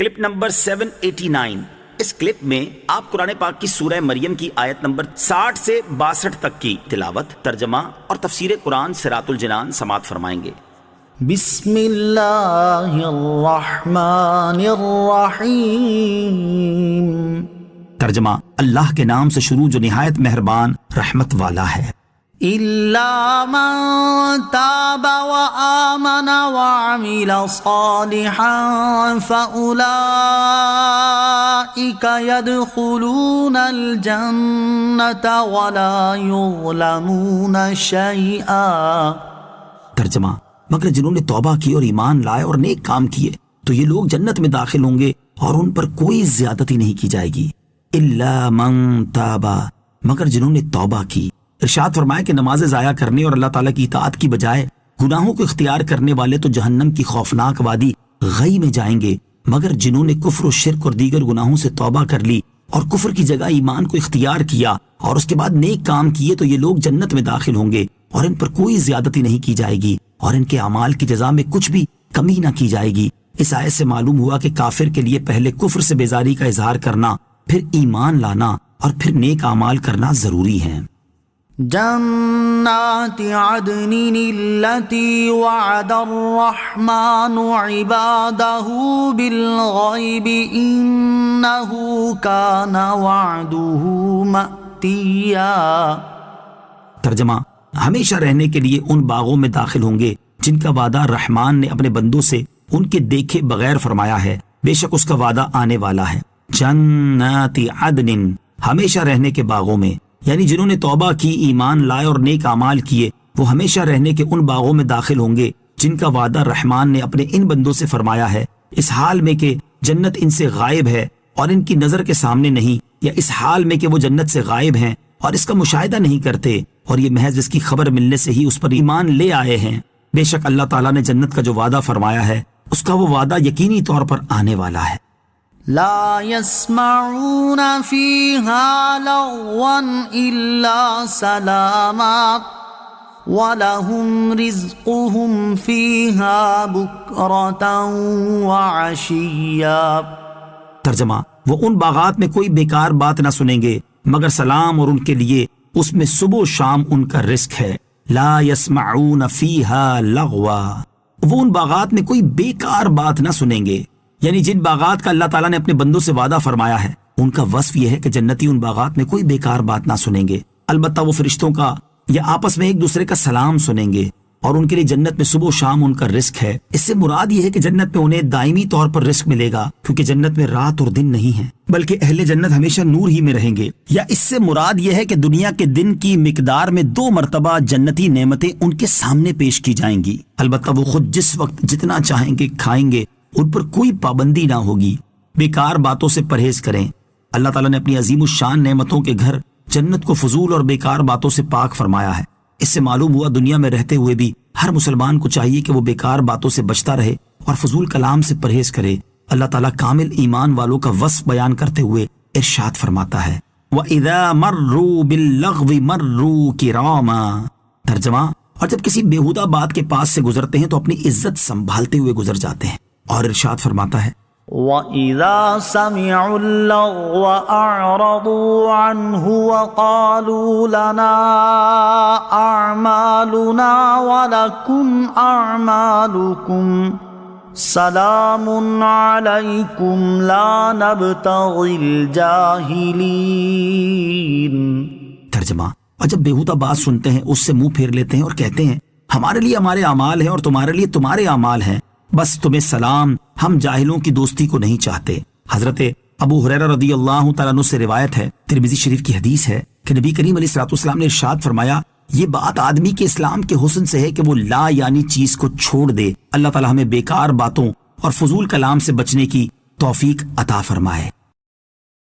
Clip number 789۔ اس clip میں آپ قرآن پاک کی سورہ مریم کی آیت نمبر 60 سے 62 تک کی تلاوت، ترجمہ اور تفسیر قرآن صراط الجنان سماعت فرمائیں گے۔ بسم اللہ الرحمن الرحیم۔ ترجمہ: اللہ کے نام سے شروع جو نہایت مہربان رحمت والا ہے۔ إِلَّا مَن تَابَ وَآمَنَ وَعَمِلَ صَالِحًا فَأُولَئِكَ يَدْخُلُونَ الْجَنَّةَ وَلَا يُظْلَمُونَ شَيْئًا۔ ترجمہ: مگر جنہوں نے توبہ کی اور ایمان لائے اور نیک کام کیے تو یہ لوگ جنت میں داخل ہوں گے اور ان پر کوئی زیادتی نہیں کی جائے گی۔ الا من تاب، مگر جنہوں نے توبہ کی۔ ارشاد فرمایا کہ نمازیں ضائع کرنے اور اللہ تعالیٰ کی اطاعت کی بجائے گناہوں کو اختیار کرنے والے تو جہنم کی خوفناک وادی غی میں جائیں گے، مگر جنہوں نے کفر و شرک اور دیگر گناہوں سے توبہ کر لی اور کفر کی جگہ ایمان کو اختیار کیا اور اس کے بعد نیک کام کیے تو یہ لوگ جنت میں داخل ہوں گے اور ان پر کوئی زیادتی نہیں کی جائے گی اور ان کے اعمال کی جزا میں کچھ بھی کمی نہ کی جائے گی۔ اس آیت سے معلوم ہوا کہ کافر کے لیے پہلے کفر سے بیزاری کا اظہار کرنا، پھر ایمان لانا اور پھر نیک اعمال کرنا ضروری ہے۔ جنات عدن التي وعد الرحمن عباده بالغيب إنه كان وعده مأتيا۔ ترجمہ: ہمیشہ رہنے کے لیے ان باغوں میں داخل ہوں گے جن کا وعدہ رحمان نے اپنے بندوں سے ان کے دیکھے بغیر فرمایا ہے، بے شک اس کا وعدہ آنے والا ہے۔ جنات عدن، ہمیشہ رہنے کے باغوں میں، یعنی جنہوں نے توبہ کی، ایمان لائے اور نیک اعمال کیے وہ ہمیشہ رہنے کے ان باغوں میں داخل ہوں گے جن کا وعدہ رحمان نے اپنے ان بندوں سے فرمایا ہے، اس حال میں کہ جنت ان سے غائب ہے اور ان کی نظر کے سامنے نہیں، یا اس حال میں کہ وہ جنت سے غائب ہیں اور اس کا مشاہدہ نہیں کرتے اور یہ محض اس کی خبر ملنے سے ہی اس پر ایمان لے آئے ہیں۔ بے شک اللہ تعالیٰ نے جنت کا جو وعدہ فرمایا ہے اس کا وہ وعدہ یقینی طور پر آنے والا ہے۔ لا يسمعون فيها لغوا إلا سلاما ولهم رزقهم فيها بكرة وعشيا۔ ترجمہ: وہ ان باغات میں کوئی بیکار بات نہ سنیں گے مگر سلام اور ان کے لیے اس میں صبح و شام ان کا رزق ہے۔ لا يسمعون فيها لغوا، وہ ان باغات میں کوئی بیکار بات نہ سنیں گے، یعنی جن باغات کا اللہ تعالیٰ نے اپنے بندوں سے وعدہ فرمایا ہے ان کا وصف یہ ہے کہ جنتی ان باغات میں کوئی بیکار بات نہ سنیں گے، البتہ وہ فرشتوں کا یا آپس میں ایک دوسرے کا سلام سنیں گے اور ان کے لیے جنت میں صبح و شام ان کا رزق ہے۔ اس سے مراد یہ ہے کہ جنت میں انہیں دائمی طور پر رزق ملے گا، کیونکہ جنت میں رات اور دن نہیں ہے بلکہ اہل جنت ہمیشہ نور ہی میں رہیں گے، یا اس سے مراد یہ ہے کہ دنیا کے دن کی مقدار میں 2 مرتبہ جنتی نعمتیں ان کے سامنے پیش کی جائیں گی، البتہ وہ خود جس وقت جتنا چاہیں گے کھائیں گے، ان پر کوئی پابندی نہ ہوگی۔ بیکار باتوں سے پرہیز کریں۔ اللہ تعالیٰ نے اپنی عظیم الشان نعمتوں کے گھر جنت کو فضول اور بیکار باتوں سے پاک فرمایا ہے۔ اس سے معلوم ہوا دنیا میں رہتے ہوئے بھی ہر مسلمان کو چاہیے کہ وہ بیکار باتوں سے بچتا رہے اور فضول کلام سے پرہیز کرے۔ اللہ تعالیٰ کامل ایمان والوں کا وصف بیان کرتے ہوئے ارشاد فرماتا ہے وَإِذَا مَرُّوا بِاللَّغْوِ مَرُّوا كِرَامًا۔ ترجمہ: اور جب کسی بیہودہ بات کے پاس سے گزرتے ہیں تو اپنی عزت سنبھالتے ہوئے گزر جاتے ہیں۔ اور ارشاد فرماتا ہے وَإِذَا سَمِعُوا اللَّغْوَ أَعْرَضُوا عَنْهُ وَقَالُوا لَنَا أَعْمَالُنَا وَلَكُمْ أَعْمَالُكُمْ سَلَامٌ عَلَيْكُمْ لَا نَبْتَغِي الْجَاهِلِينَ۔ ترجمہ: اور جب بیہودہ بات سنتے ہیں اس سے منہ پھیر لیتے ہیں اور کہتے ہیں ہمارے لیے ہمارے اعمال ہیں اور تمہارے لیے تمہارے اعمال ہیں، بس تمہیں سلام، ہم جاہلوں کی دوستی کو نہیں چاہتے۔ حضرت ابو ہریرہ رضی اللہ تعالیٰ عنہ سے روایت ہے، ترمذی شریف کی حدیث ہے کہ نبی کریم علیہ الصلوۃ والسلام نے ارشاد فرمایا یہ بات آدمی کے اسلام کے حسن سے ہے کہ وہ لا یعنی چیز کو چھوڑ دے۔ اللہ تعالیٰ ہمیں بیکار باتوں اور فضول کلام سے بچنے کی توفیق عطا فرمائے۔